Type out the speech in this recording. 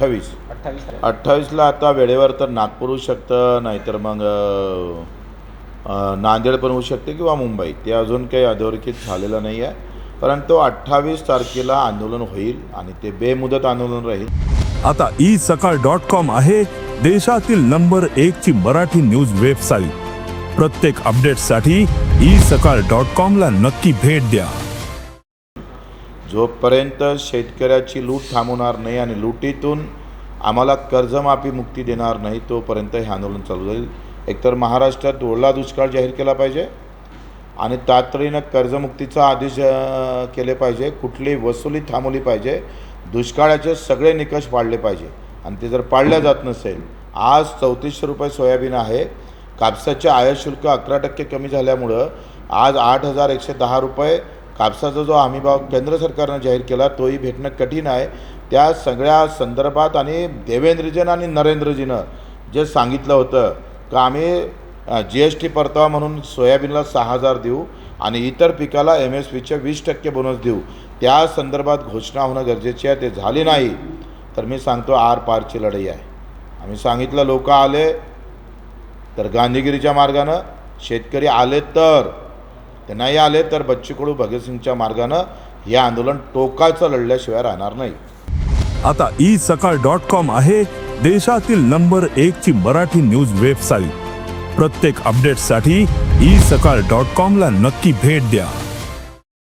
28ला आता वेळेवर तर नागपूर होऊ शकतं, नाहीतर मग नांदेड पण होऊ शकते किंवा मुंबई. ते अजून काही अधोरेखित झालेलं नाही आहे, परंतु 28 तारखेला आंदोलन होईल आणि ते बेमुदत आंदोलन राहील. आता isakal.com आहे देशातील नंबर 1 ची मराठी न्यूज वेबसाईट. प्रत्येक अपडेटसाठी isakal.com ला नक्की भेट द्या. जोपर्यंत शेतकऱ्याची लूट थांबवणार नाही आणि लुटीतून आम्हाला कर्जमाफी मुक्ती देणार नाही, तोपर्यंत हे आंदोलन चालू राहील. एकतर महाराष्ट्रात ओला दुष्काळ जाहीर केला पाहिजे आणि तातडीनं कर्जमुक्तीचा आदेश केले पाहिजे. कुठली वसुली थांबवली पाहिजे. दुष्काळाचे सगळे निकष पाळले पाहिजे आणि ते जर पाळल्या जात नसेल, आज 3400 रुपये सोयाबीन आहे. कापसाचे आयात शुल्क 11% कमी झाल्यामुळं आज 8110 रुपये कापसाचा जो हमीभाव केंद्र सरकारनं जाहीर केला तोही भेटणं कठीण आहे. त्या सगळ्या संदर्भात आणि देवेंद्रजीनं आणि नरेंद्रजीनं जे सांगितलं होतं की आम्ही GST परतावा म्हणून सोयाबीनला 6000 देऊ आणि इतर पिकाला MSPचे 20% बोनस देऊ, त्या संदर्भात घोषणा होणं गरजेची आहे. ते झाली नाही तर मी सांगतो आरपारची लढाई आहे. आम्ही सांगितलं लोक आले तर गांधीगिरीच्या मार्गानं, शेतकरी आले तर, ते नाही आले तर बच्चू कडू भगतसिंगच्या मार्गानं हे आंदोलन टोकाचं लढल्याशिवाय राहणार नाही. आता isakal.com आहे देशातील नंबर 1 ची मराठी न्यूज वेबसाईट. प्रत्येक अपडेटसाठी isakal.com ला नक्की भेट द्या.